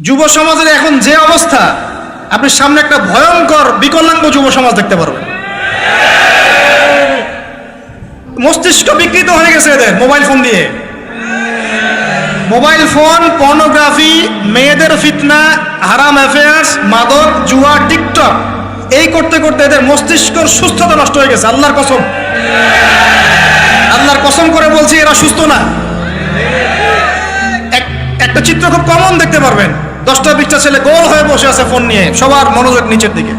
যুব সমাজের এখন যে অবস্থা, আপনি সামনে একটা ভয়ঙ্কর বিকলাঙ্গ যুব সমাজ দেখতে পারবেন। মস্তিষ্ক বিকৃত হয়ে গেছে এদের মোবাইল ফোন দিয়ে। মোবাইল ফোন, পর্নোগ্রাফি, মেয়েদের ফিতনা, হারাম অ্যাফেয়ার্স, মাদক, জুয়া, টিকটক, এই করতে করতে এদের মস্তিষ্কর সুস্থতা নষ্ট হয়ে গেছে। আল্লাহর কসম, আল্লাহর কসম করে বলছি, এরা সুস্থ না। একটা চিত্র খুব কমন দেখতে পারবেন, 10টা-20টা ছেলে গোল হয়ে বসে আছে ফোন নিয়ে, সবার মনোযোগ নিচের দিকে।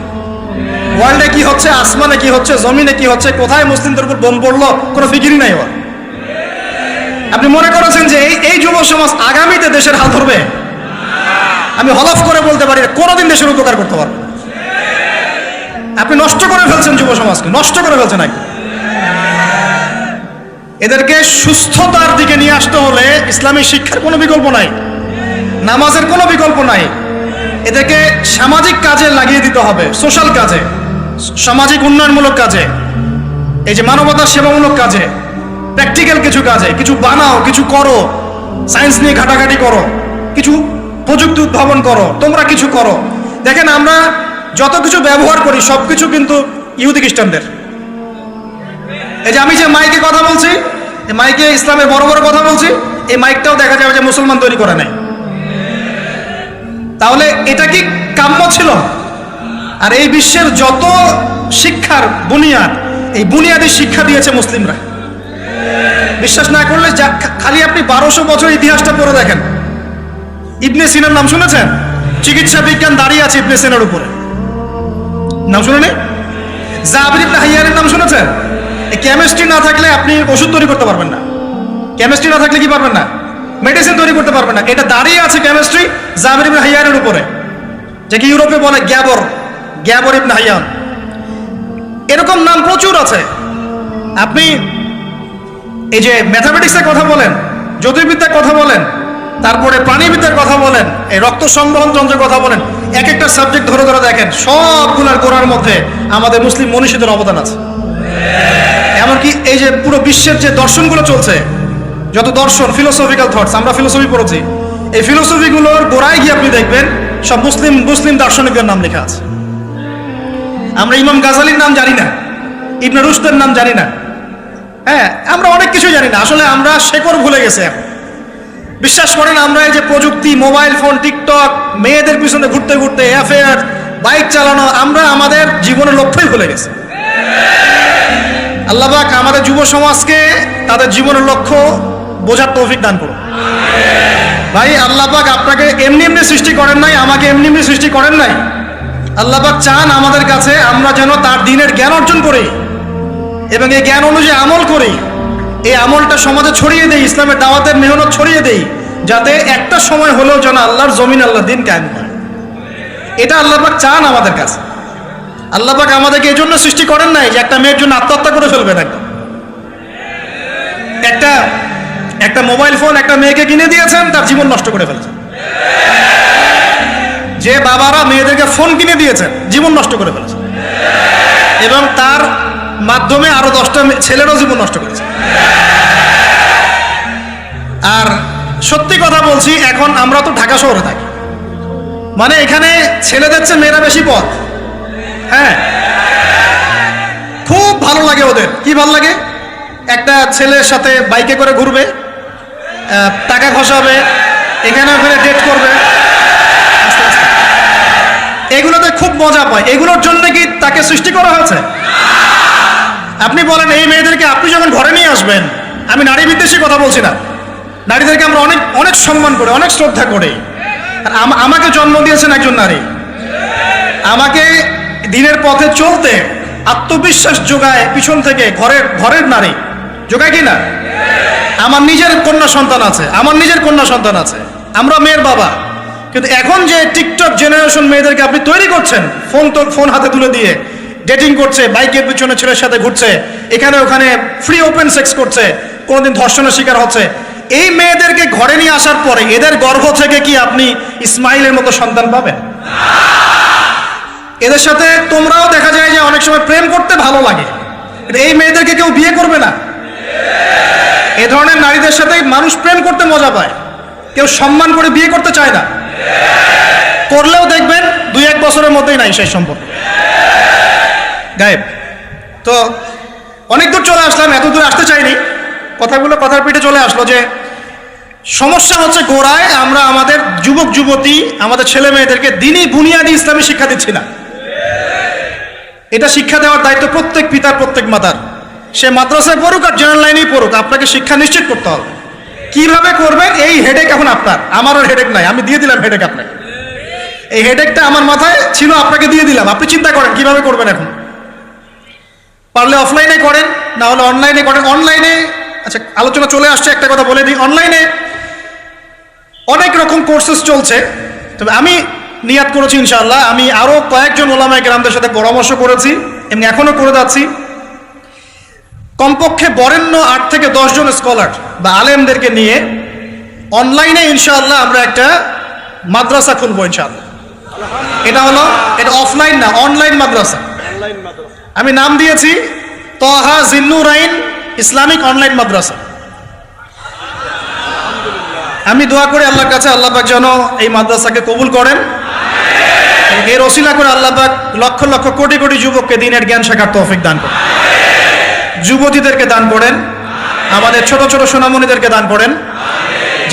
ওয়ার্ল্ডে কি হচ্ছে, আসমানে কি হচ্ছে, জমিনে কি হচ্ছে, কোথায় মুসলিমদের উপর বোম পড়লো, কোনো ফিকিরই নাই ওর। আপনি মনে করেছেন যে এই যুব সমাজ আগামীতে দেশের হাল ধরবে? আমি হলফ করে বলতে পারি কোনোদিন দেশের উপকার করতে পারবে। আপনি নষ্ট করে ফেলছেন যুব সমাজকে, নষ্ট করে ফেলছেন একদম। এদেরকে সুস্থতার দিকে নিয়ে আসতে হলে ইসলামী শিক্ষার কোনো বিকল্প নাই, নামাজের কোনো বিকল্প নাই। এদেরকে সামাজিক কাজে লাগিয়ে দিতে হবে, সোশ্যাল কাজে, সামাজিক উন্নয়নমূলক কাজে, এই যে মানবতার সেবামূলক কাজে, প্র্যাকটিক্যাল কিছু কাজে। কিছু বানাও, কিছু করো, সায়েন্স নিয়ে ঘাটাঘাটি করো, কিছু প্রযুক্তি উদ্ভাবন করো, তোমরা কিছু করো। দেখেন, আমরা যত কিছু ব্যবহার করি সব কিছু কিন্তু ইহুদি খ্রিস্টানদের। এই যে আমি যে মাইকে কথা বলছি, এই মাইকে ইসলামের বড় বড় কথা বলছি, এই মাইকটাও দেখা যাবে যে মুসলমান তৈরি করে নাই। তাহলে এটা কি কাম্য ছিল? আর এই বিশ্বের যত শিক্ষার বুনিয়াদ, এই বুনিয়াদি শিক্ষা দিয়েছে মুসলিমরা। বিশ্বাস না করলে খালি আপনি 1200 বছর ইতিহাসটা পড়ে দেখেন। ইবনে সিনার নাম শুনেছেন? চিকিৎসা বিজ্ঞান দাঁড়িয়ে আছে ইবনে সিনার উপরে, নাম শুনেনি? জাবির ইবনে হাইয়ানের নাম শুনেছেন? এই কেমিস্ট্রি না থাকলে আপনি ওষুধ তৈরি করতে পারবেন না। কেমিস্ট্রি না থাকলে কি পারবেন না? মেডিসিন তৈরি করতে পারবেন না। এটা দাঁড়িয়ে আছে কেমিস্ট্রি জাবির ইবনে হাইয়ানের উপরে, যাকে ইউরোপে বলে গ্যাবর ইবনে হাইয়ান। এরকম নাম প্রচুর আছে। আপনি এই যে ম্যাথামেটিক্সের কথা বলেন, জ্যোতির্বিদ্যার কথা বলেন, তারপরে প্রাণীবিদ্যার কথা বলেন, এই রক্ত সংবহন যন্ত্রের কথা বলেন, এক একটা সাবজেক্ট ধরে ধরে দেখেন, সবগুলোর গোড়ার মধ্যে আমাদের মুসলিম মনীষীদের অবদান আছে। এমনকি এই যে পুরো বিশ্বের যে দর্শনগুলো চলছে, যত দর্শন, ফিলোসফিক্যাল থটস, আমরা ফিলোসফি পড়েছি, এই ফিলোসফিগুলোর গোড়ায় গিয়ে আপনি দেখবেন সব মুসলিম দার্শনিকদের নাম লেখা আছে। আমরা ইমাম গাজালির নাম জানি না, ইবনে রুশদের নাম জানি না। হ্যাঁ, আমরা অনেক কিছু জানি না। আসলে আমরা শেকড় ভুলে গেছি এখন। বিশ্বাস করেন, আমরা এই যে প্রযুক্তি, মোবাইল ফোন, টিকটক, মেয়েদের পিছনে ঘুরতে ঘুরতে, অ্যাফেয়ার, বাইক চালানো, আমরা আমাদের জীবনের লক্ষ্যই ভুলে গেছি। আল্লাহ পাক আমাদের যুব সমাজকে তাদের জীবনের লক্ষ্য বোঝার তৌফিক দান করুন। ভাই, আল্লাহ পাক আপনাকে এমনি এমনি সৃষ্টি করেন নাই, আমাকে এমনি এমনি সৃষ্টি করেন নাই। আল্লাহ পাক চান আমাদের কাছে আমরা যেন তার দ্বীনের জ্ঞান অর্জন করি এবং এই জ্ঞান অনুযায়ী আমল করি। এই আমলটা সমাজে ছড়িয়ে দেই, ইসলামের দাওয়াতের মেহনত ছড়িয়ে দেই, যাতে একটা সময় হলেও যেন আল্লাহর জমিন, আল্লাহর দ্বীন কায়েম হয়। এটা আল্লাহ পাক চান আমাদের কাছে। আল্লাহ পাক আমাদেরকে এই জন্য সৃষ্টি করেন নাই যে একটা মেয়ের জন্য আত্মহত্যা করে ফেলবেন। একটা মোবাইল ফোন একটা মেয়েকে কিনে দিয়েছেন, তার জীবন নষ্ট করে ফেলেছেন। যে বাবারা মেয়েদেরকে ফোন কিনে দিয়েছেন, জীবন নষ্ট করে ফেলেছেন এবং তার মাধ্যমে আরো 10টা ছেলেরও জীবন নষ্ট করেছে। আর সত্যি কথা বলছি, এখন আমরা তো ঢাকা শহরে থাকি, মানে এখানে ছেলেদের চেয়ে মেয়েরা বেশি পথ। হ্যাঁ, খুব ভালো লাগে ওদের। কি ভালো লাগে? একটা ছেলের সাথে বাইকে করে ঘুরবে, টাকা খসাবে, এখানে ওখানে ডেট করবে, এগুলোতে খুব মজা পায়। এগুলোর জন্য কি তাকে সৃষ্টি করা হয়েছে? আপনি বলেন, এই মেয়েদেরকে আপনি যখন ঘরে নিয়ে আসবেন, আমি নারী বিদ্বেষী কথা বলছি না, নারীদেরকে আমরা অনেক অনেক সম্মান করি, অনেক শ্রদ্ধা করি। আর আমাকে জন্ম দিয়েছেন একজন নারী, আমাকে দিনের পথে চলতে আত্মবিশ্বাস যোগায় পিছন থেকে, ঘরের নারী যোগায় কি না? আমার নিজের কন্যা সন্তান আছে, আমরা মেয়ের বাবা। কিন্তু এখন যে টিকটক জেনারেশন মেয়েদেরকে আপনি তৈরি করছেন, ফোন হাতে তুলে দিয়ে ডেটিং করছে, বাইকের পিছনে ছেলের সাথে ঘুরছে, এখানে ওখানে ফ্রি ওপেন সেক্স করছে, কোনোদিন ধর্ষণের শিকার হচ্ছে। এই মেয়েদেরকে ঘরে নিয়ে আসার পরে এদের গর্ভ থেকে কি আপনি ইসমাইলের মতো সন্তান পাবেন? এদের সাথে তোমরাও দেখা যায় যে অনেক সময় প্রেম করতে ভালো লাগে, এই মেয়েদেরকে কেউ বিয়ে করবে না। এ ধরনের নারীদের সাথে মানুষ প্রেম করতে মজা পায়, কেউ সম্মান করে বিয়ে করতে চায় না। মতই নাই সেই সম্পর্কে, গায়েব। তো অনেক দূর চলে আসলাম, এত দূর আসতে চাইনি, কথাগুলো কথার পিঠে চলে আসলো যে সমস্যা হচ্ছে গোড়ায় আমরা আমাদের যুবক যুবতী, আমাদের ছেলে মেয়েদেরকে দিনই বুনিয়াদি ইসলামী শিক্ষা দিচ্ছি না। এটা শিক্ষা দেওয়ার দায়িত্ব প্রত্যেক পিতার, প্রত্যেক মাতার। সে মাদ্রাসায় পড়ুক আর জেনারেল লাইনেই পড়ুক, আপনাকে শিক্ষা নিশ্চিত করতে হবে। কিভাবে করবেন এই হেডেক এখন আপনার, আমার আর হেডেক নাই, আমি দিয়ে দিলাম হেডেক আপনাকে। এই হেডেকটা আমার মাথায় ছিল, আপনাকে দিয়ে দিলাম, আপনি চিন্তা করেন কিভাবে করবেন। এখন পারলে অফলাইনে করেন, না হলে অনলাইনে করেন। অনলাইনে আচ্ছা আলোচনা চলে আসছে, একটা কথা বলে দিই, অনলাইনে অনেক রকম কোর্সেস চলছে। তবে আমি নিয়াত করেছি ইনশাআল্লাহ, আমি আরও কয়েকজন ওলামায়ে কেরামদের সাথে পরামর্শ করেছি এবং এখনও করে যাচ্ছি, কমপক্ষে বরেণ্য 8 থেকে 10 জন স্কলার বা আলেমদেরকে নিয়ে অনলাইনে ইনশাআল্লাহ আমরা একটা মাদ্রাসা খুলবো ইনশাআল্লাহ। এটা অফলাইন না, অনলাইন মাদ্রাসা। আমি নাম দিয়েছি তহা জিন্নুরাইন ইসলামিক অনলাইন মাদ্রাসা। আমি দোয়া করি আল্লাহর কাছে, আল্লাহ পাক যেন এই মাদ্রাসাকে কবুল করেন, এর ওসিলা করে আল্লাহ পাক লক্ষ লক্ষ কোটি কোটি যুবককে দ্বীনের জ্ঞান শেখার তৌফিক দান করেন, যুবতীদেরকে দান করেন, আমাদের ছোট ছোট সোনামণিদেরকে দান করেন,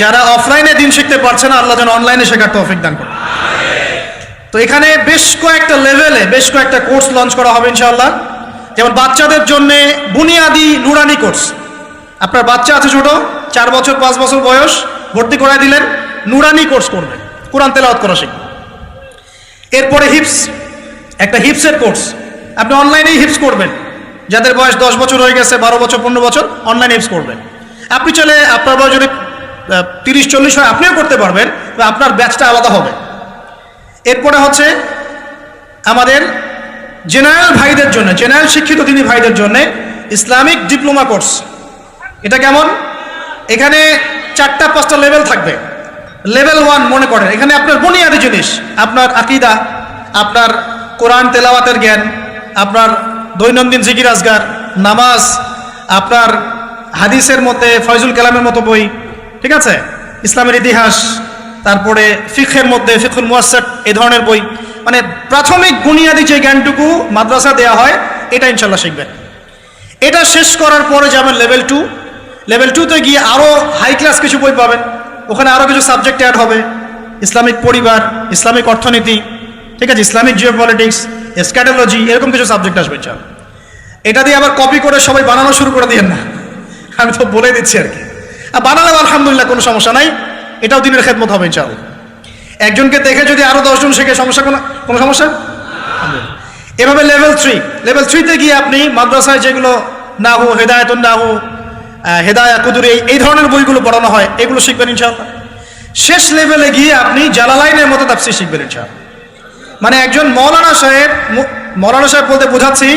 যারা অফলাইনে দিন শিখতে পারছে না আল্লাহ যেন অনলাইনে শেখার তৌফিক দান করেন। তো এখানে বেশ কয়েকটা লেভেলে বেশ কয়েকটা কোর্স লঞ্চ করা হবে ইনশাআল্লাহ। যেমন বাচ্চাদের জন্য বুনিয়াদি নুরানি কোর্স। আপনার বাচ্চা আছে ছোট, 4 বছর 5 বছর বয়স, ভর্তি করায় দিলেন, নুরানি কোর্স করবে, কোরআন তেলাওয়াত করা শিখবে। এরপরে হিপস, একটা হিপসের কোর্স, আপনি অনলাইনেই হিপস করবেন। যাদের বয়স 10 বছর হয়ে গেছে, 12 বছর 15 বছর, অনলাইন হিপস করবেন। আপনি চলে আপনার বয়স যদি 30-40 হয় আপনিও করতে পারবেন, আপনার ব্যাচটা আলাদা হবে। এরপরে হচ্ছে আমাদের জেনারেল ভাইদের জন্য, জেনারেল শিক্ষিত দিনী ভাইদের জন্য ইসলামিক ডিপ্লোমা কোর্স। এটা কেমন? এখানে 4-5টা লেভেল থাকবে। লেভেল 1 মনে করেন এখানে আপনার বুনিয়াদি জিনিস, আপনার আকীদা, আপনার কোরআন তেলাওয়াতের জ্ঞান, আপনার দৈনন্দিন জিকির আজগার, নামাজ, আপনার হাদিসের মধ্যে ফয়জুল কালামের মতো বই, ঠিক আছে, ইসলামের ইতিহাস, তারপরে ফিকহের মধ্যে ফিকহুল মুয়াসসার, এই ধরনের বই, মানে প্রাথমিক বুনিয়াদি যে জ্ঞানটুকু মাদ্রাসা দেওয়া হয় এটা ইনশাল্লাহ শিখবেন। এটা শেষ করার পরে যাবেন লেভেল 2। লেভেল 2তে গিয়ে আরও হাই ক্লাস কিছু বই পাবেন, ওখানে আরও কিছু সাবজেক্ট অ্যাড হবে, ইসলামিক পরিবার, ইসলামিক অর্থনীতি, ঠিক আছে, ইসলামিক জিওপলিটিক্স, এসক্যাটোলজি, এরকম কিছু সাবজেক্ট আসবে ইনশাল্লাহ। এটা দিয়ে আবার কপি করে সবাই বানানো শুরু করে দিয়েন না, আমি তো বলে দিচ্ছি আর কি। আর বানালেও আলহামদুলিল্লাহ কোনো সমস্যা নাই, এটাও দিনের খেদমত হবে ইনশাআল্লাহ। একজনকে দেখে যদি আরো 10 জন শেখে সমস্যা, কোনো সমস্যা। এভাবে লেভেল 3তে গিয়ে আপনি মাদ্রাসায় যেগুলো নাহু, হেদায়াতুন নাহু, হেদায়া কুদুরি, এই ধরনের বইগুলো পড়ানো হয় এগুলো শিখবেন ইনশাআল্লাহ। শেষ লেভেলে গিয়ে আপনি জালালাইনের মতো তাফসীর শিখবেন ইনশাআল্লাহ। মানে একজন মৌলানা সাহেব বলতে বোঝাচ্ছি,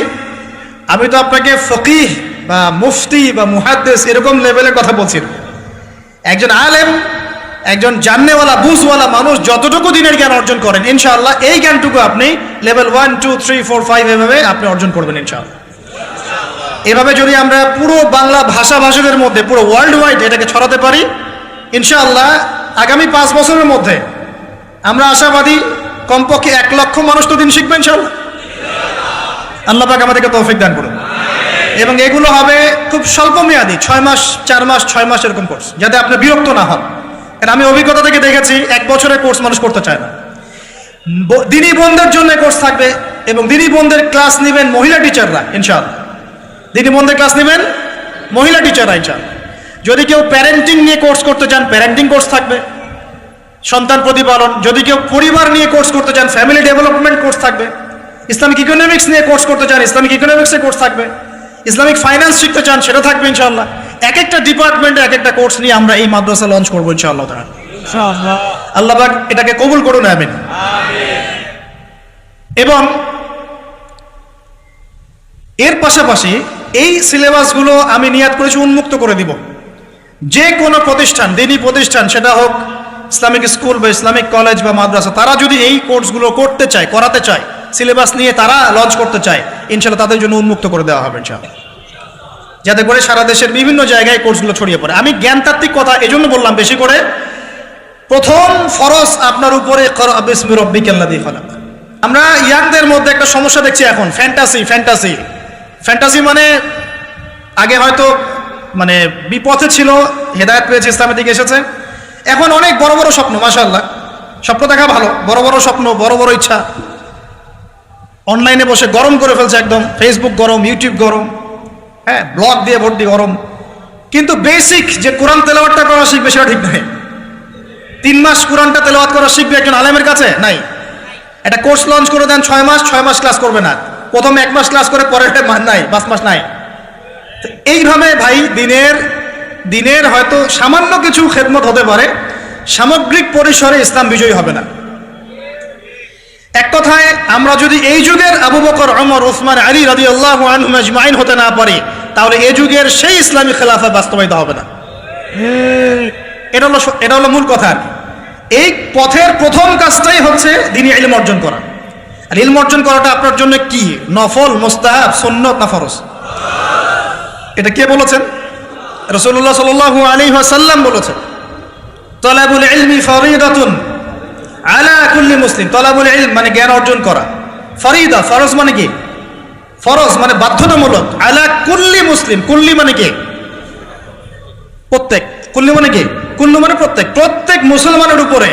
আমি তো আপনাকে ফকিহ বা মুফতি বা মুহাদ্দিস এরকম লেভেলের কথা বলছি। একজন আলেম, একজন জাননেওয়ালা, বুঝওয়ালা মানুষ যতটুকু দিনের জ্ঞান অর্জন করেন ইনশাআল্লাহ এই জ্ঞানটুকু আপনি লেভেল 1, 2, 3, 4, 5 এভাবে আপনি অর্জন করবেন ইনশাআল্লাহ। এভাবে যদি আমরা পুরো বাংলা ভাষাভাষীদের মধ্যে পুরো ওয়ার্ল্ড ওয়াইড এটাকে ছড়াতে পারি ইনশাআল্লাহ, আগামী 5 বছরের মধ্যে আমরা আশাবাদী কমপক্ষে 1 লক্ষ মানুষ তো দিন শিখবেন ইনশাআল্লাহ। আল্লাহ পাক আমাদেরকে তৌফিক দান করুন। এবং এগুলো হবে খুব স্বল্প মেয়াদী, 6 মাস, 4 মাস, 6 মাস এরকম কোর্স, যাতে আপনি বিরক্ত না হন। কারণ আমি অভিজ্ঞতা থেকে দেখেছি 1 বছরের কোর্স মানুষ করতে চায় না। দিনী বোনদের জন্য কোর্স থাকবে এবং দিনী বোনদের ক্লাস নেবেন মহিলা টিচাররা ইনশাআল্লাহ। দিনী বোনদের ক্লাস নেবেন মহিলা টিচাররা ইনশাআল্লাহ। যদি কেউ প্যারেন্টিং নিয়ে কোর্স করতে চান প্যারেন্টিং কোর্স থাকবে, সন্তান প্রতিপালন। যদি কেউ পরিবার নিয়ে কোর্স করতে চান ফ্যামিলি ডেভেলপমেন্ট কোর্স থাকবে। ইসলামিক ইকোনমিক্স নিয়ে কোর্স করতে চান ইসলামিক ইকোনমিক্সের কোর্স থাকবে। ইসলামিক ফাইন্যান্স শিখতে চান সেটা থাকবে ইনশাআল্লাহ। এক একটা ডিপার্টমেন্টে এক একটা কোর্স নিয়ে আমরা এই মাদ্রাসা লঞ্চ করবো ইনশাআল্লাহ তাআলা। ইনশাআল্লাহ আল্লাহ পাক এটাকে কবুল করুন, আমিন। এবং এর পাশাপাশি এই সিলেবাসগুলো আমি নিয়াত করেছি উন্মুক্ত করে দিব। যে কোনো প্রতিষ্ঠান, দিনী প্রতিষ্ঠান, সেটা হোক ইসলামিক স্কুল বা ইসলামিক কলেজ বা মাদ্রাসা, তারা যদি এই কোর্সগুলো করতে চায়, করাতে চায়, সিলেবাস নিয়ে তারা লঞ্চ করতে চায় ইনশাআল্লাহ তাদের জন্য উন্মুক্ত করে দেওয়া হবে ইনশাআল্লাহ, যাতে করে সারা দেশের বিভিন্ন জায়গায় কোর্সগুলো ছড়িয়ে পড়ে। আমি জ্ঞানতাত্ত্বিক কথা এজন্য বললাম বেশি করে, প্রথম ফরজ আপনার উপরে ইকরা বিসমি রাব্বিকাল্লাযী খালাক, আমরা ইয়াংদের মধ্যে একটা সমস্যা দেখছি এখন, ফ্যান্টাসি। ফ্যান্টাসি ফ্যান্টাসি মানে আগে হয়তো মানে বিপথে ছিল, হেদায়েত পেয়েছে, ইসলামের দিকে এসেছে, এখন অনেক বড় বড় স্বপ্ন, মাশাআল্লাহ, স্বপ্ন দেখা ভালো, বড় বড় স্বপ্ন, বড় বড় ইচ্ছা, অনলাইনে বসে গরম করে ফেলছে একদম, ফেসবুক গরম, ইউটিউব গরম, হ্যাঁ, ব্লগ দিয়ে ভর্তি গরম, কিন্তু বেসিক যে কোরআন তেলাওয়াতটা করা শিখবে সেটা ঠিক নাই। 3 মাস কোরআনটা তেলাওয়াত করা শিখবে একজন আলেমের কাছে? নাই। একটা কোর্স লঞ্চ করে দেন 6 মাস, 6 মাস ক্লাস করবে না, প্রথমে 1 মাস ক্লাস করে পরের নাই, 5 মাস নাই। এইভাবে ভাই দিনের হয়তো সামান্য কিছু খেদমত হতে পারে, সামগ্রিক পরিসরে ইসলাম বিজয়ী হবে না। এক কথায় আমরা যদি এই যুগের আবু বকর, ওমর, উসমান, আলী রাদিয়াল্লাহু আনহুম আজমাইন হতে না পারি, তাহলে এই যুগের সেই ইসলামী খেলাফত বাস্তবায়িত হবে না। এটা হলো মূল কথা। এই পথের প্রথম কাজটাই হচ্ছে দ্বীনি ইলম অর্জন করা। আর ইলম অর্জন করাটা আপনার জন্য কি? নফল, মুস্তাহাব, সুন্নত না ফরজ? এটা কে বলেছেন? রাসূলুল্লাহ সাল্লাল্লাহু আলাইহি ওয়াসাল্লাম বলেছেন, তালাবুল ইলমি ফরিদাতুন আলা কুল্লি মুসলিম। তালাবুল ইলম মানে জ্ঞান অর্জন করা, ফরিদা ফরজ মানে কি? ফরজ মানে বাধ্যতামূলক, আলা কুল্লি মুসলিম, কুল্লি মানে কি? প্রত্যেক, কুল্লি মানে কি? কুল্লু মানে প্রত্যেক, প্রত্যেক মুসলমানের উপরে,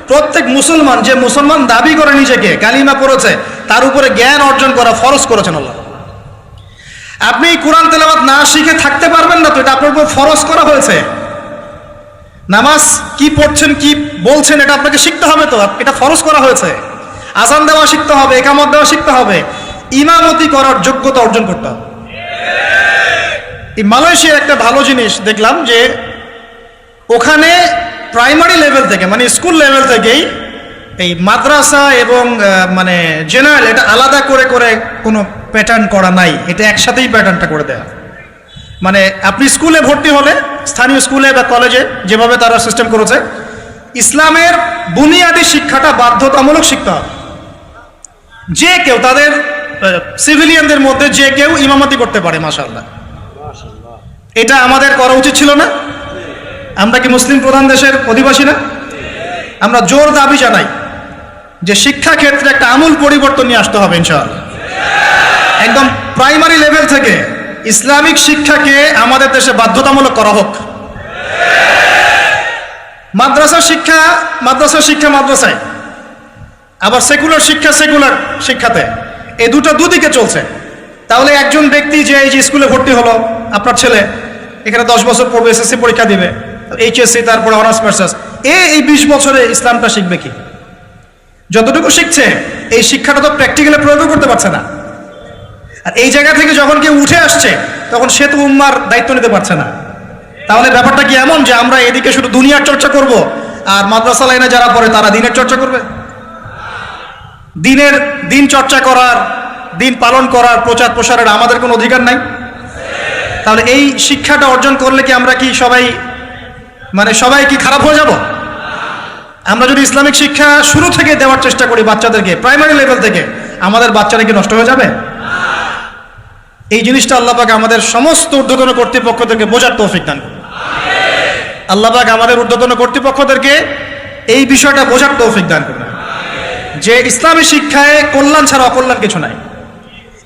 প্রত্যেক মুসলমান যে মুসলমান দাবি করে নিজেকে, কালিমা পড়েছে, তার উপরে জ্ঞান অর্জন করা ফরজ করেছেন আল্লাহ। আপনি কোরআন তেলাওয়াত না শিখে থাকতে পারবেন না, তো এটা আপনার উপর ফরজ করা হয়েছে। নামাজ কি পড়ছেন, কি বলছেন, এটা আপনাকে শিখতে হবে, তো এটা ফরজ করা হয়েছে। আজান দেওয়া শিখতে হবে, ইকামত দেওয়া শিখতে হবে, ইমামতি করার যোগ্যতা অর্জন করতে হবে। এই মালয়েশিয়ার একটা ভালো জিনিস দেখলাম যে ওখানে প্রাইমারি লেভেল থেকে, মানে স্কুল লেভেল থেকেই এই মাদ্রাসা এবং মানে জেনারেল এটা আলাদা করে করে কোনো প্যাটার্ন করা নাই, এটা একসাথেই প্যাটার্নটা করে দেয়া। মানে আপনি স্কুলে ভর্তি হলে, স্থানীয় স্কুলে বা কলেজে যেভাবে তারা সিস্টেম করেছে, ইসলামের বুনিয়াদী শিক্ষাটা বাধ্যতামূলক শিখতে হবে। যে কেউ, তাদের সিভিলিয়ানদের মধ্যে যে কেউ ইমামতি করতে পারে, মাশাআল্লাহ। এটা আমাদের করা উচিত ছিল না? আমরা কি মুসলিম প্রধান দেশের অধিবাসী না? আমরা জোর দাবি জানাই যে শিক্ষা ক্ষেত্রে একটা আমূল পরিবর্তন নিয়ে আসতে হবে ইনশাআল্লাহ। একদম প্রাইমারি লেভেল থেকে ইসলামিক শিক্ষাকে আমাদের দেশে বাধ্যতামূলক করা হোক। মাদ্রাসা শিক্ষা মাদ্রাসায়, আবার সেকুলার শিক্ষাতে, এই দুদিকে চলছে। তাহলে একজন ব্যক্তি যে এই যে স্কুলে ভর্তি হলো, আপনার ছেলে এখানে 10 বছর পড়বে, এসএসসি পরীক্ষা দিবে, এইচএসসি, তারপরে অনার্স মাস্টার্স, এই 20 বছরে ইসলামটা শিখবে কি? যতটুকু শিখছে এই শিক্ষাটা তো প্র্যাকটিক্যালি প্রয়োগ করতে পারছে না। আর এই জায়গা থেকে যখন কেউ উঠে আসছে, তখন সে তো উম্মার দায়িত্ব নিতে পারছে না। তাহলে ব্যাপারটা কি এমন যে আমরা এদিকে শুধু দুনিয়ার চর্চা করব, আর মাদ্রাসা লাইনে যারা পড়ে তারা দিনের চর্চা করবে? দিন চর্চা করার, দিন পালন করার, প্রচার প্রসারের আমাদের কোনো অধিকার নাই? তাহলে এই শিক্ষাটা অর্জন করলে কি আমরা কি সবাই কি খারাপ হয়ে যাব? আমরা যদি ইসলামিক শিক্ষা শুরু থেকে দেওয়ার চেষ্টা করি বাচ্চাদেরকে, প্রাইমারি লেভেল থেকে, আমাদের বাচ্চারা কি নষ্ট হয়ে যাবে? এই জিনিসটা আল্লাহ পাক আমাদের সমস্ত ঊর্ধ্বতন কর্তৃপক্ষদেরকে বোঝার তৌফিক দান করুন। আল্লাহ পাক আমাদের ঊর্ধ্বতন কর্তৃপক্ষদেরকে এই বিষয়টা বোঝার তৌফিক দান করুন যে ইসলামী শিক্ষায় কল্যাণ ছাড়া অকল্যাণ কিছু নাই।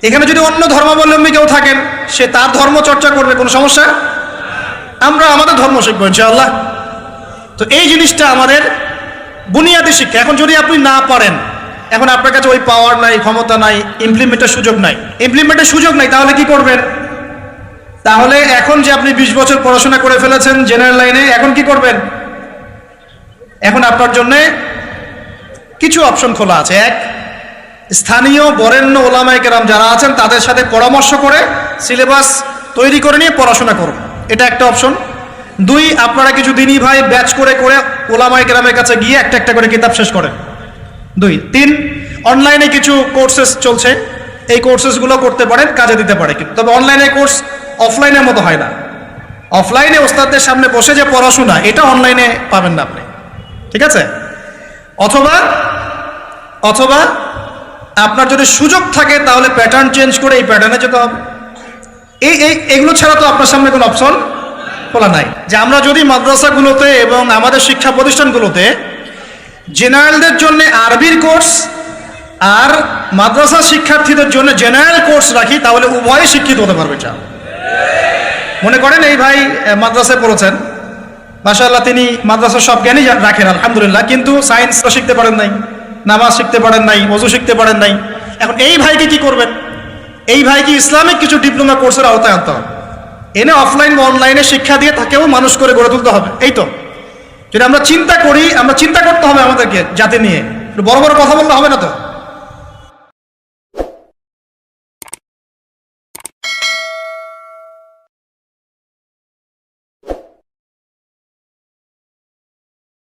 এখানে যদি অন্য ধর্মাবলম্বী কেউ থাকেন, সে তার ধর্ম চর্চা করবে, কোনো সমস্যা? আমরা আমাদের ধর্ম শিখবো ইনশাআল্লাহ। তো এই জিনিসটা আমাদের বুনিয়াদী শিক্ষা। এখন যদি আপনি না পারেন, এখন আপনার কাছে ওই পাওয়ার নাই, ক্ষমতা নাই, ইমপ্লিমেন্টের সুযোগ নাই, তাহলে কি করবেন? তাহলে এখন যে আপনি 20 বছর পড়াশোনা করে ফেলেছেন জেনারেল লাইনে, এখন কি করবেন? এখন আপনার জন্য কিছু অপশন খোলা আছে। এক, স্থানীয় বরেণ্য ওলামায়ে কেরাম যারা আছেন তাদের সাথে পরামর্শ করে সিলেবাস তৈরি করে নিয়ে পড়াশোনা করুন, এটা একটা অপশন। 2, আপনারা কিছু দিনই ভাই ব্যাচ করে করে ওলামায়ে কেরামের কাছে গিয়ে একটা করে কিতাব শেষ করেন। 2, 3, অনলাইনে কিছু কোর্সেস চলছে, এই কোর্সেসগুলো করতে পারেন, কাজে দিতে পারে। তবে অনলাইনে কোর্স অফলাইনের মতো হয় না। অফলাইনে ওস্তাদদের সামনে বসে যে পড়াশোনা, এটা অনলাইনে পাবেন না আপনি, ঠিক আছে? অথবা আপনার যদি সুযোগ থাকে তাহলে প্যাটার্ন চেঞ্জ করে এই প্যাটার্নে যেতে হবে। এগুলো ছাড়া তো আপনার সামনে কোনো অপশন খোলা নাই। যে আমরা যদি মাদ্রাসাগুলোতে এবং আমাদের শিক্ষা প্রতিষ্ঠানগুলোতে জেনারেলদের জন্য আরবির কোর্স আর মাদ্রাসা শিক্ষার্থীদের জন্য জেনারেল কোর্স রাখি, তাহলে উভয়ে শিক্ষিত হতে পারবে। চা মনে করেন এই ভাই মাদ্রাসায় পড়েছেন, মাশাআল্লাহ, তিনি মাদ্রাসার সব জ্ঞানই রাখেন আলহামদুলিল্লাহ, কিন্তু সায়েন্স শিখতে পারেন নাই, নামাজ শিখতে পারেন নাই, ওযু শিখতে পারেন নাই। এখন এই ভাইকে কি করবেন? এই ভাইকে ইসলামিক কিছু ডিপ্লোমা কোর্সের আওতায় আনতে হবে, এনে অফলাইন বা অনলাইনে শিক্ষা দিয়ে তাকেও মানুষ করে গড়ে তুলতে হবে। এই তো যদি আমরা চিন্তা করি, আমরা চিন্তা করতে হবে আমাদেরকে জাতি নিয়ে, বড় বড় কথা বললে হবে না তো।